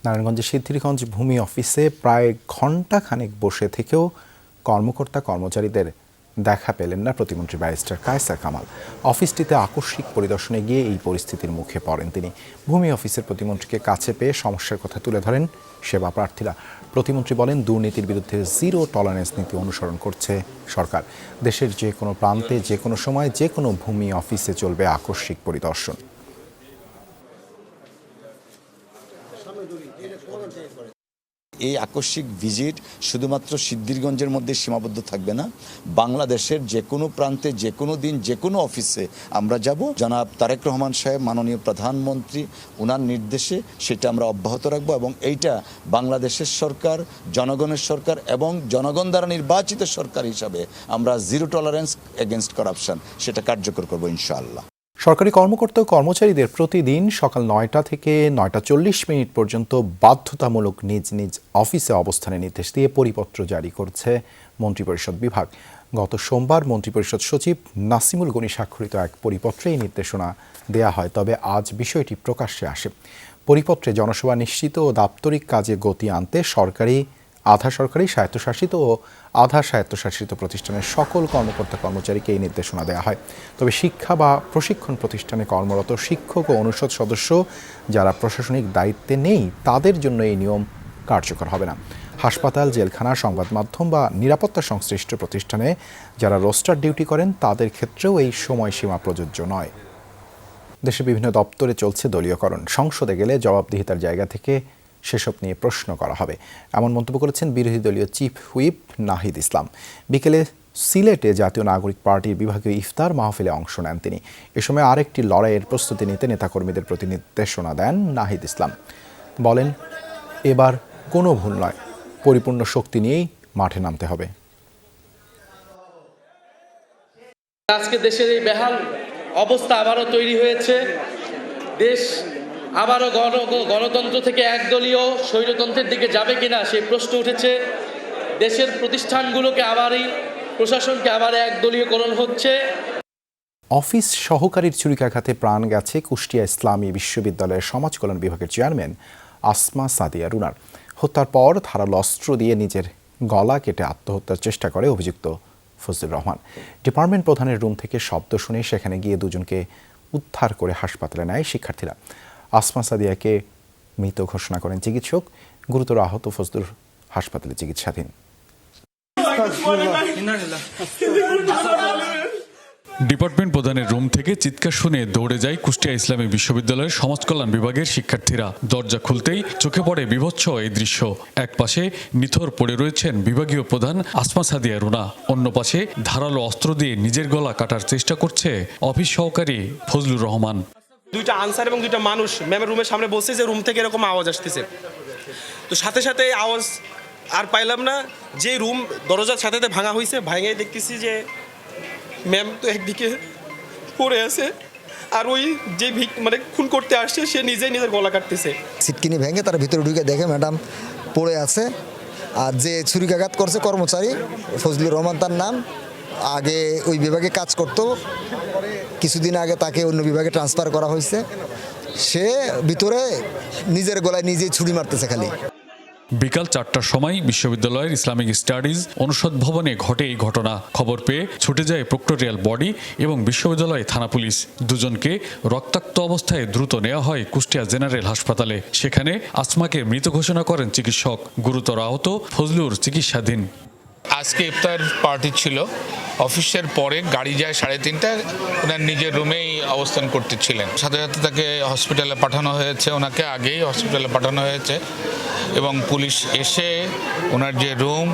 নারায়ণগঞ্জের সিদ্ধিরগঞ্জ ভূমি অফিসে প্রায় ঘণ্টাখানেক বসে থেকেও কর্মচারীদের দেখা পেলেন না প্রতিমন্ত্রী ব্যারিস্টার কায়সার কামাল। অফিসটিতে আকস্মিক পরিদর্শনে গিয়ে এই পরিস্থিতির মুখে পড়েন তিনি। ভূমি অফিসের প্রতিমন্ত্রীকে কাছে পেয়ে সমস্যার কথা তুলে ধরেন সেবা প্রার্থীরা। প্রতিমন্ত্রী বলেন, দুর্নীতির বিরুদ্ধে জিরো টলারেন্স নীতি অনুসরণ করছে সরকার। দেশের যে কোনো প্রান্তে, যে কোনো সময়, যে কোনো ভূমি অফিসে চলবে আকস্মিক পরিদর্শন। এই আকস্মিক ভিজিট শুধুমাত্র সিদ্ধিরগঞ্জের মধ্যে সীমাবদ্ধ থাকবে না, বাংলাদেশের যে কোনো প্রান্তে, যে কোনো দিন, যে কোনো অফিসে আমরা যাব। জনাব তারেক রহমান সাহেব, মাননীয় প্রধানমন্ত্রী, ওনার নির্দেশে সেটা আমরা অব্যাহত রাখবো এবং এইটা বাংলাদেশের সরকার, জনগণের সরকার এবং জনগণ দ্বারা নির্বাচিত সরকার হিসাবে আমরা জিরো টলারেন্স এগেনস্ট করাপশন সেটা কার্যকর করবো ইনশাআল্লাহ। সরকারি কর্মকর্তা ও কর্মচারীদের প্রতিদিন সকাল 9টা থেকে 9টা 40 পর্যন্ত বাধ্যতামূলক নিজ নিজ অফিসে অবস্থানের নির্দেশ দিয়ে পরিপত্র জারি করছে মন্ত্রিপরিষদ বিভাগ। গত সোমবার মন্ত্রিপরিষদ সচিব নাসিমুল গনি স্বাক্ষরিত এক পরিপত্রে এই নির্দেশনা দেয়া হয়। তবে আজ বিষয়টি প্রকাশ্যে আসে। পরিপত্রে জনসেবা নিশ্চিত ও দাপ্তরিক কাজে গতি আনতে সরকারি, আধা সরকারি, স্বায়ত্তশাসিত ও আধা স্বায়ত্তশাসিত প্রতিষ্ঠানের সকল কর্মকর্তা কর্মচারীকে এই নির্দেশনা দেওয়া হয়। তবে শিক্ষা বা প্রশিক্ষণ প্রতিষ্ঠানে কর্মরত শিক্ষক ও অনুষদ সদস্য যারা প্রশাসনিক দায়িত্বে নেই তাদের জন্য এই নিয়ম কার্যকর হবে না। হাসপাতাল, জেলখানা, সংবাদ মাধ্যম বা নিরাপত্তা সংশ্লিষ্ট প্রতিষ্ঠানে যারা রোস্টার ডিউটি করেন তাদের ক্ষেত্রেও এই সময়সীমা প্রযোজ্য নয়। দেশে বিভিন্ন দপ্তরে চলছে দলীয়করণ। সংসদে গেলে জবাবদিহিতার জায়গা থেকে সেসব নিয়ে প্রশ্ন করা হবে, এমন মন্তব্য করেছেন বিরোধী দলীয় চিফ হুইপ নাহিদ ইসলাম। বিকেলে সিলেটে জাতীয় নাগরিক পার্টির বিভাগীয় ইফতার মাহফিলে অংশ নেন তিনি। এ সময় আরেকটি লড়াইয়ের প্রস্তুতি নিতে নেতাকর্মীদের প্রতি নির্দেশনা দেন নাহিদ ইসলাম। বলেন, এবার কোনো ভুল নয়, পরিপূর্ণ শক্তি নিয়েই মাঠে নামতে হবে। আজকে দেশের এই বেহাল অবস্থা আবারও তৈরি হয়েছে। দেশ আবারও গণতন্ত্র থেকে একদলীয় স্বৈরতন্ত্রের দিকে যাবে কিনা সেই প্রশ্ন উঠেছে। দেশের প্রতিষ্ঠানগুলোকে প্রশাসনকে আবার একদলীয়করণ হচ্ছে। অফিস সহকারীর ছুরিকাঘাতে প্রাণ গেছে কুষ্টিয়া ইসলামী বিশ্ববিদ্যালয়ের সমাজ কল্যাণ বিভাগের চেয়ারম্যান আসমা সাদিয়া রুনার। হত্যার পর ধারালো অস্ত্র দিয়ে নিজের গলা কেটে আত্মহত্যার চেষ্টা করে অভিযুক্ত ফজলুর রহমান। ডিপার্টমেন্ট প্রধানের রুম থেকে শব্দ শুনে সেখানে গিয়ে দুজনকে উদ্ধার করে হাসপাতালে নেয় শিক্ষার্থীরা। আসমা সাদিয়াকে মৃত ঘোষণা করেন চিকিৎসক। গুরুতর আহত ফজলুর হাসপাতালে চিকিৎসাধীন। ডিপার্টমেন্ট প্রধানের রুম থেকে চিৎকার শুনে দৌড়ে যায় কুষ্টিয়া ইসলামী বিশ্ববিদ্যালয়ের সমাজ কল্যাণ বিভাগের শিক্ষার্থীরা। দরজা খুলতেই চোখে পড়ে বীভৎস এই দৃশ্য। এক পাশে নিথর পড়ে রয়েছেন বিভাগীয় প্রধান আসমা সাদিয়া রুনা, অন্য পাশে ধারালো অস্ত্র দিয়ে নিজের গলা কাটার চেষ্টা করছে অফিস সহকারী ফজলুর রহমান। দুইটা আনসার এবং দুইটা মানুষ ম্যামের রুমের সামনে বসছে যে রুম থেকে এরকম আওয়াজ আসতেছে। তো সাথে সাথে আওয়াজ আর পাইলাম না, যে রুম দরজার সাথে ভাঙা হয়েছে, ভাঙাই দেখতেছি যে ম্যাম তো একদিকে পড়ে আছে, আর ওই যে খুন করতে আসছে সে নিজেই নিজের গলা কাটতেছে। সিটকিনি ভেঙে তার ভিতরে ঢুকে দেখে ম্যাডাম পড়ে আছে। আর যে ছুরিকাঘাত করছে কর্মচারী ফজলুর রহমান তার নাম, আগে ওই বিভাগে কাজ করতো, কিছুদিন আগে তাকে অন্য বিভাগে ট্রান্সফার করা হয়েছে। সে ভিতরে নিজের গলায় নিজেই ছুরি মারতেছে খালি। বিকাল 4টার সময় বিশ্ববিদ্যালয়ের ইসলামিক স্টাডিজ অনুষদ ভবনে ঘটে এই ঘটনা। খবর পেয়ে ছুটে যায় প্রক্টোরিয়াল বডি এবং বিশ্ববিদ্যালয় থানা পুলিশ। দুজনকে রক্তাক্ত অবস্থায় দ্রুত নেওয়া হয় কুষ্টিয়া জেনারেল হাসপাতালে। সেখানে আসমাকে মৃত ঘোষণা করেন চিকিৎসক। গুরুতর আহত ফজলুর চিকিৎসাধীন। আজকে ইফতার পার্টি ছিল, অফিসের পরে গাড়ি যায় 3:30টায়, ওনার নিজের রুমেই অবস্থান করতেছিলেন। সাথে সাথে তাকে হসপিটালে পাঠানো হয়েছে, ওনাকে আগেই হসপিটালে পাঠানো হয়েছে এবং পুলিশ এসে ওনার যে রুম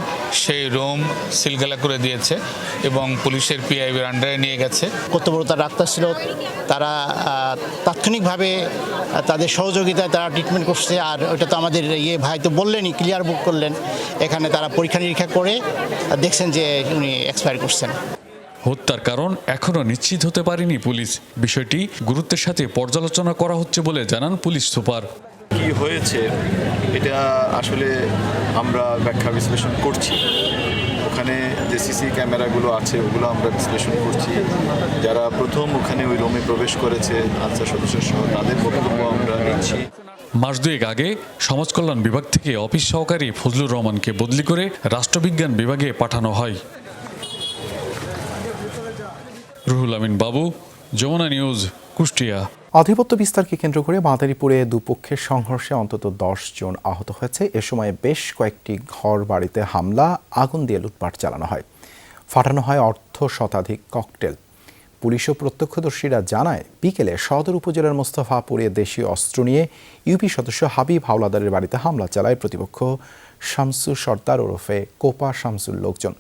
সেই রুম সিলগালা করে দিয়েছে এবং পুলিশের পিআইবির আন্ডারে নিয়ে গেছে। কর্তব্যরত ডাক্তার ছিল, তারা তাৎক্ষণিকভাবে তাদের সহযোগিতায় তারা ট্রিটমেন্ট করছে। আর ওটা তো আমাদের ভাই তো বললেনই, ক্লিয়ার বুক করলেন। এখানে তারা পরীক্ষা নিরীক্ষা করে দেখছেন যে উনি এক্সপায়ার করছেন। হত্যার কারণ এখনো নিশ্চিত হতে পারেনি পুলিশ। বিষয়টি গুরুত্বের সাথে পর্যালোচনা করা হচ্ছে বলে জানান পুলিশ সুপার। কি হয়েছে এটা আসলে আমরা ব্যাখ্যা বিশ্লেষণ করছি। ওখানে যে সিসি ক্যামেরাগুলো আছে ওগুলো আমরা বিশ্লেষণ করছি। যারা প্রথম ওখানে ওই রুমে প্রবেশ করেছে আনসার সদস্য সহ তাদের বক্তব্য আমরা নিচ্ছি। মাস দুয়েক আগে সমাজ কল্যাণ বিভাগ থেকে অফিস সহকারী ফজলুর রহমানকে বদলি করে রাষ্ট্রবিজ্ঞান বিভাগে পাঠানো হয়। রুহুল আমিন বাবু, যমুনা নিউজ, কুষ্টিয়া। আধিপত্য বিস্তারকে কেন্দ্র করে মাদারীপুরে দুপক্ষের সংঘর্ষে অন্তত 10 জন আহত হয়েছে। এ সময় বেশ কয়েকটি ঘর বাড়িতে হামলা, আগুন দিয়ে লুটপাট চালানো হয়, ফাটানো হয় অর্ধ শতাধিক ককটেল। পুলিশ ও প্রত্যক্ষদর্শীরা জানায় বিকেলে সদর উপজেলার মোস্তফাপুরে দেশীয় অস্ত্র নিয়ে ইউপি সদস্য হাবিব হাওলাদারের বাড়িতে হামলা চালায় প্রতিপক্ষ শামসু সর্দার ওরফে কোপা শামসুর লোকজন।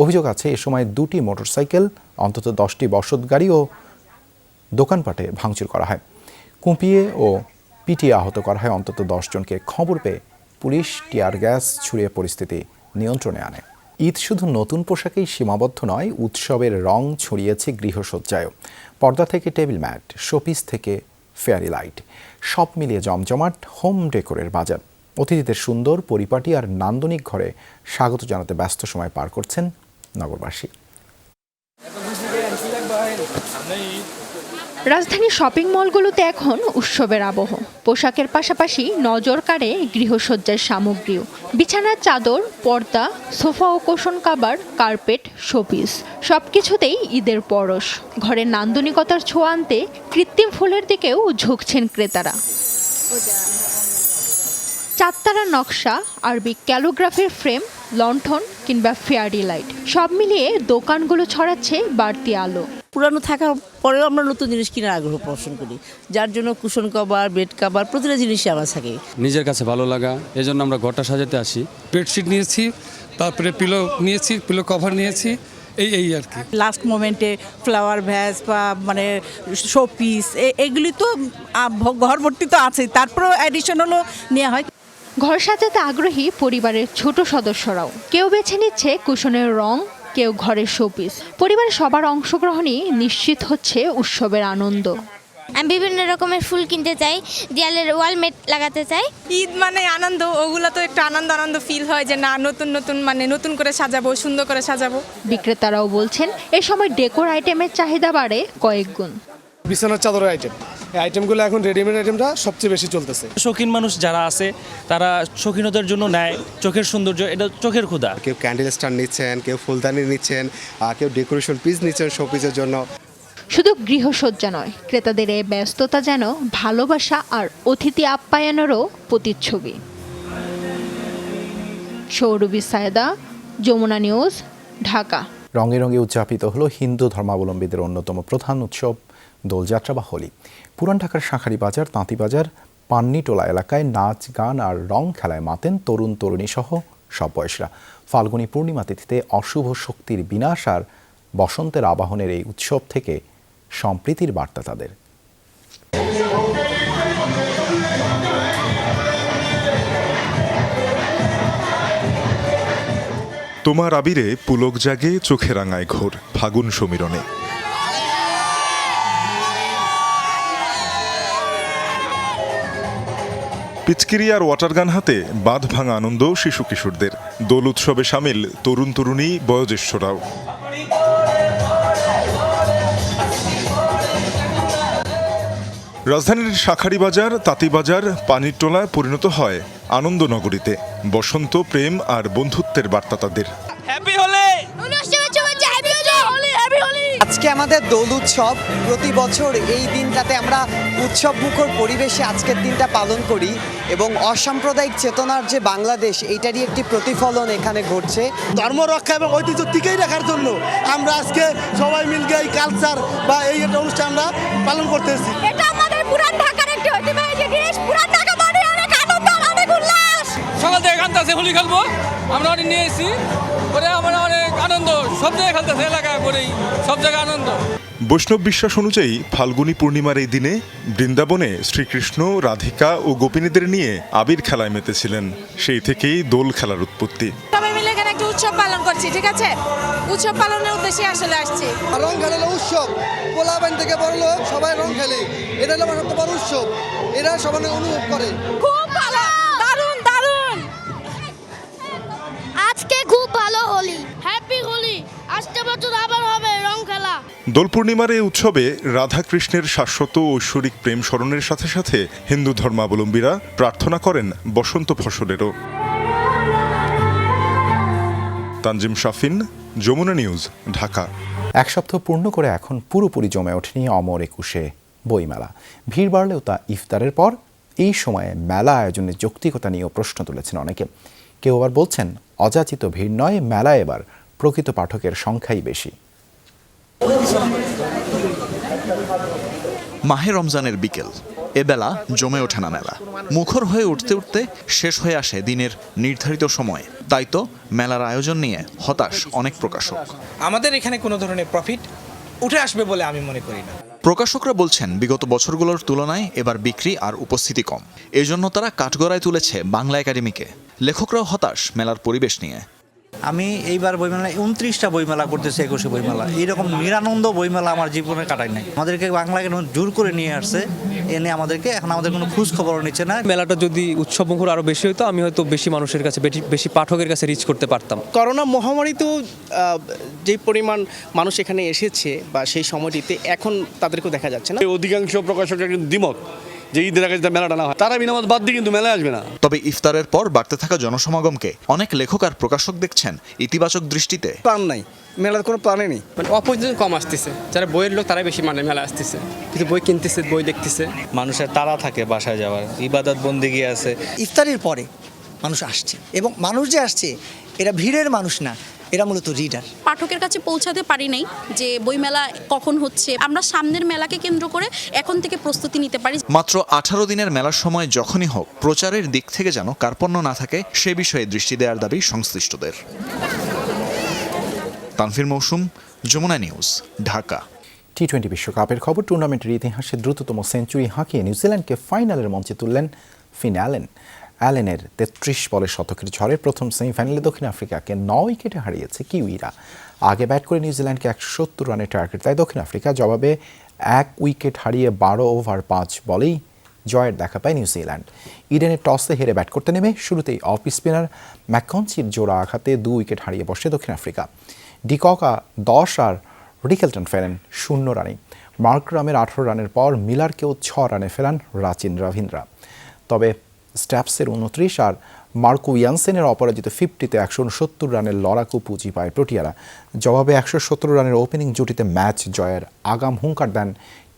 অভিযোগ আছে এ সময় 2টি মোটরসাইকেল, অন্তত 10টি বসতগাড়ি ও দোকানপাটে ভাঙচুর করা হয়। কুপিয়ে ও পিটিয়ে আহত করা হয় অন্তত 10 জনকে। খবর পেয়ে পুলিশ টিয়ার গ্যাস ছুড়ে পরিস্থিতি নিয়ন্ত্রণে আনে। ঈদ শুধু নতুন পোশাকেই সীমাবদ্ধ নয়, উৎসবের রং ছড়িয়েছে গৃহসজ্জায়ও। পর্দা থেকে টেবিল ম্যাট, শোপিস থেকে ফেয়ারি লাইট, সব মিলিয়ে জমজমাট হোম ডেকোরের বাজার। অতিথিদের সুন্দর পরিপাটি আর নান্দনিক ঘরে স্বাগত জানাতে ব্যস্ত সময় পার করছেন নগরবাসী। রাজধানীর শপিং মলগুলোতে এখন উৎসবের আবহ। পোশাকের পাশাপাশি নজর কাড়ে গৃহসজ্জার সামগ্রীও। বিছানার চাদর, পর্দা, সোফা ও কোশন কাভার, কার্পেট, শোপিস সবকিছুতেই ঈদের পরশ। ঘরের নান্দনিকতার ছোঁয়া আনতে কৃত্রিম ফুলের দিকেও ঝুঁকছেন ক্রেতারা। চারতারা নকশা, আরবি ক্যালিগ্রাফির ফ্রেম, লণ্ঠন কিংবা ফেয়ারি লাইট সব মিলিয়ে দোকানগুলো ছড়াচ্ছে বাড়তি আলো। পুরানো থাকার পরেও আমরা নতুন জিনিস কেনার আগ্রহ পোষণ করি, যার জন্য কুশন কভার, বেড কভার প্রতিটা জিনিসই আমার থাকে। নিজের কাছে ভালো লাগা, এজন্য আমরা ঘরটা সাজাতে আসি। বেডশিট নিয়েছি, তারপরে পিলো নিয়েছি, পিলো কভার নিয়েছি, এই আর কি। লাস্ট মোমেন্টে ফ্লাওয়ার ভ্যাস বা শোপিস এগুলি তো ঘর ভর্তি তো আছেই, তারপরেও অ্যাডিশনালও নেওয়া হয়। ঘর সাজাতে আগ্রহী পরিবারের ছোট সদস্যরাও। কেউ বেছে নিচ্ছে কুশনের রং, কেউ ঘরের শোপিস। পরিবারের সবার অংশগ্রহণই নিশ্চিত হচ্ছে উৎসবের আনন্দ। আমি বিভিন্ন রকমের ফুল কিনতে চাই, দেয়ালের ওয়ালমেট লাগাতে চাই। ঈদ মানে আনন্দ, ওগুলো তো একটু আনন্দ ফিল হয় যে না নতুন নতুন মানে নতুন করে সাজাবো, সুন্দর করে সাজাবো। বিক্রেতারাও বলছেন এ সময় ডেকোর আইটেমের চাহিদা বাড়ে কয়েক গুণ। বিছানার চাদরের আইটেম, এই আইটেমগুলো এখন রেডিমেড আইটেমটা সবচেয়ে বেশি চলতেছে। শৌখিন মানুষ যারা আছে তারা শৌখিনতার জন্য নেয়, চোখের সৌন্দর্য, এটা চোখের ক্ষুধা। কেউ ক্যান্ডেল স্ট্যান্ড নিচ্ছেন, কেউ ফুলদানি নিচ্ছেন, কেউ ডেকোরেশন পিস নিচ্ছেন শোপিসের জন্য। শুধু গৃহসজ্জা নয়, ক্রেতাদের এই ব্যস্ততা যেন ভালোবাসা আর অতিথি আপ্যায়নেরও প্রতিচ্ছবি। সৌরভী সায়দা, যমুনা নিউজ, ঢাকা। রঙে রঙে উদযাপিত হলো হিন্দু ধর্মাবলম্বীদের অন্যতম প্রধান উৎসব দোলযাত্রা বা হোলি। পুরান ঢাকার শাঁখারীবাজার, তাঁতীবাজার, পান্নিটোলা এলাকায় নাচ, গান আর রং খেলায় মাতেন তরুণ তরুণী সহ সব বয়সরা। ফাল্গুনী পূর্ণিমা তিথিতে অশুভ শক্তির বিনাশ আর বসন্তের আবাহনের এই উৎসব থেকে সম্প্রীতির বার্তা তাদের। তোমার আবিরে পুলক জাগে, চোখে রাঙায় ঘোর ফাগুন সমীরণে। পিচকিরি আর ওয়াটারগান হাতে বাঁধ ভাঙা আনন্দ শিশু কিশোরদের। দোল উৎসবে সামিল তরুণ তরুণী, বয়োজ্যেষ্ঠরাও। রাজধানীর শাঁখারীবাজার, তাঁতীবাজার, পানিরটোলায় পরিণত হয় আনন্দনগরীতে। বসন্ত, প্রেম আর বন্ধুত্বের বার্তা তাদের। আজকে আমাদের দোল উৎসব। প্রতি বছর এই দিনটাতে আমরা উৎসব মুখর পরিবেশে আজকের দিনটা পালন করি এবং অসাম্প্রদায়িক চেতনার যে বাংলাদেশ, এইটারই একটি প্রতিফলন এখানে ঘটছে। ধর্ম রক্ষা এবং ঐতিহ্য টিকেই রাখার জন্য আমরা আজকে সবাই মিলে এই কালচার বা এই অনুষ্ঠান আমরা পালন করতেছি। এটা আমাদের পুরান ঢাকার একটি ঐতিহ্যবাহী জিনিস। পুরান ঢাকা মানে অনেক আনন্দ, অনেক উল্লাস। সকাল থেকে কান্তাছে হোলি খেলবো, আমরা অনেক নিয়ে এসেছি, ওরে আমরা অনেক আনন্দ, সব জায়গায় খেলতেছে, এলাকায় করেই সব জায়গায় আনন্দ। বৈষ্ণব বিশ্বাস অনুযায়ী ফাল্গুনী পূর্ণিমার এই দিনে বৃন্দাবনে শ্রীকৃষ্ণ, রাধিকা ও গোপিনীদের নিয়ে আবির খেলায় মেতেছিলেন। সেই থেকেই দোল খেলার উৎপত্তি। সবাই মিলে এখানে একটা উৎসব পালন করছি, ঠিক আছে? উৎসব পালনের উদ্দেশ্যে আসলে আসছি। রং খেলা হলো উৎসব, পোলাবান থেকে বড় লোক সবাই রং খেলে, এটা হলো আমার সবচেয়ে বড় উৎসব। এরা সবাই অনুভব করে। খুব ভালো, দারুণ দারুণ। আজকে খুব ভালো হোলি, হ্যাপি হোলি। আসতে বছর আবার হবে রং খেলা। দোল পূর্ণিমার এই উৎসবে রাধা কৃষ্ণের শাশ্বত ঐশ্বরিক প্রেম স্মরণের সাথে সাথে হিন্দু ধর্মাবলম্বীরা প্রার্থনা করেন বসন্ত ফসলেরও। তানজিম শাফিন, যমুনা নিউজ, ঢাকা। এক সপ্তাহ পূর্ণ করে এখন পুরোপুরি জমে ওঠেনি অমর একুশে বইমেলা। ভিড় বাড়লেও তা ইফতারের পর এই সময়ে মেলা আয়োজনের যৌক্তিকতা নিয়েও প্রশ্ন তুলেছেন অনেকে। কেউ আবার বলছেন অযাচিত ভিড় নয়, মেলা এবার প্রকৃত পাঠকের সংখ্যাই বেশি। মাহে রমজানের বিকেল, এবেলা জমে ওঠে না মেলা। মুখর হয়ে উঠতে উঠতে শেষ হয়ে আসে দিনের নির্ধারিত সময়ে। তাই তো মেলার আয়োজন নিয়ে হতাশ অনেক প্রকাশক। আমাদের এখানে কোনো ধরনের প্রফিট উঠে আসবে বলে আমি মনে করি না। প্রকাশকরা বলছেন বিগত বছরগুলোর তুলনায় এবার বিক্রি আর উপস্থিতি কম। এজন্য তারা কাঠগড়ায় তুলেছে বাংলা একাডেমিকে। লেখকরাও হতাশ মেলার পরিবেশ নিয়ে। আমি এইবার বইমেলায় 29টা বইমেলা করতেছি, 21 বইমেলা। এইরকম নিরানন্দ বইমেলা আমার জীবনে কাটাই নাই। আমাদেরকে বাংলা একাডেমি জোর করে নিয়ে আসছে, এনে আমাদেরকে এখন আমাদের কোনো খোঁজ খবরও নিচ্ছে না। মেলাটা যদি উৎসব মুখর আরও বেশি হতো, আমি হয়তো বেশি মানুষের কাছে, বেশি পাঠকের কাছে রিচ করতে পারতাম। করোনা মহামারীতেও যে পরিমাণ মানুষ এখানে এসেছে বা সেই সময়টিতে এখন তাদেরকেও দেখা যাচ্ছে না। অধিকাংশ প্রকাশকের দ্বিমত যে ঈদের আগে মেলাটা না হয়, তারা বিনামত বাদ দিয়ে কিন্তু মেলায় আসবে না। তবে ইফতারের পর বাড়তে থাকা জনসমাগমকে অনেক লেখক আর প্রকাশক দেখছেন ইতিবাচক দৃষ্টিতে। প্ল্যান নাই, মেলার কোনো প্ল্যানে নেই। মানে অপরজন কম আসতেছে, যারা বইয়ের লোক তারাই বেশি মেলা আসতেছে, কিন্তু বই কিনতেছে, বই দেখতেছে। মানুষের তাড়া থাকে বাসায় যাওয়ার, ইবাদত বন্দেগী আছে। ইফতারের পরে মানুষ আসছে এবং মানুষ যে আসছে এরা ভিড়ের মানুষ না, এরা মূলত রিডার। পাঠকের কাছে পৌঁছাতে পারি নাই যে বইমেলা কখন হচ্ছে। আমরা সামনের মেলাকে কেন্দ্র করে এখন থেকে প্রস্তুতি নিতে পারি। মাত্র 18 দিনের মেলার সময় যখনই হোক প্রচারের দিক থেকে যেন কার্পণ্য না থাকে সে বিষয়ে দৃষ্টি দেওয়ার দাবি সংশ্লিষ্টদের। তানফির মৌসুম, যমুনা নিউজ, ঢাকা। টি-20 বিশ্বকাপের খবর। টুর্নামেন্টের ইতিহাসে দ্রুততম সেঞ্চুরি হাঁকিয়ে নিউজিল্যান্ডকে ফাইনালের মঞ্চে তুললেন ফিন অ্যালেন। অ্যালেনের 33 বলে শতকের ঝড়ে প্রথম সেমিফাইনালে দক্ষিণ আফ্রিকাকে 9 উইকেটে হারিয়েছে কিউইরা। আগে ব্যাট করে নিউজিল্যান্ডকে 170 রানের টার্গেট দেয় দক্ষিণ আফ্রিকা। জবাবে 1 উইকেট হারিয়ে 12 ওভার 5 বলেই জয়ের দেখা পায় নিউজিল্যান্ড। ইডেনের টসে হেরে ব্যাট করতে নেমে শুরুতেই অফ স্পিনার ম্যাককনচির জোড়া আঘাতে 2 উইকেট হারিয়ে বসে দক্ষিণ আফ্রিকা। ডিকক 10 আর রিকেলটন ফেরেন 0 রানে। মার্করামের 18 রানের পর মিলারকেও 6 রানে ফেরান রাচিন রবীন্দ্রা। তবে স্ট্যাপসের 29 আর মার্কো ইয়ানসেনের অপরাজিত 50-তে 169 রানের লড়াকু পুঁজি পায় প্রোটিয়ারা। জবাবে 117 রানের ওপেনিং জুটিতে ম্যাচ জয়ের আগাম হুঙ্কার দেন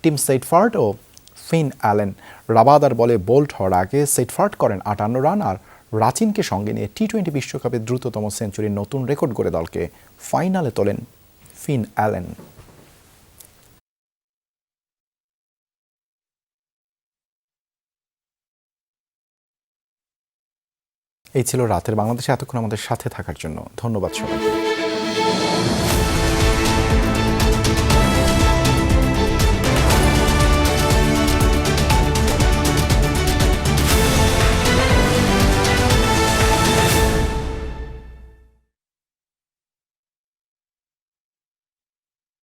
টিম সেটফার্ড ও ফিন অ্যালেন। রাবাদার বলে বোল্ড হওয়ার আগে সেটফার্ড করেন 58 রান আর রাচিনকে সঙ্গে নিয়ে টি-20 বিশ্বকাপে দ্রুততম সেঞ্চুরির নতুন রেকর্ড গড়ে দলকে ফাইনালে তোলেন ফিন অ্যালেন। এই ছিল রাতের বাংলাদেশে। এতক্ষণ আমাদের সাথে থাকার জন্য ধন্যবাদ সবাই।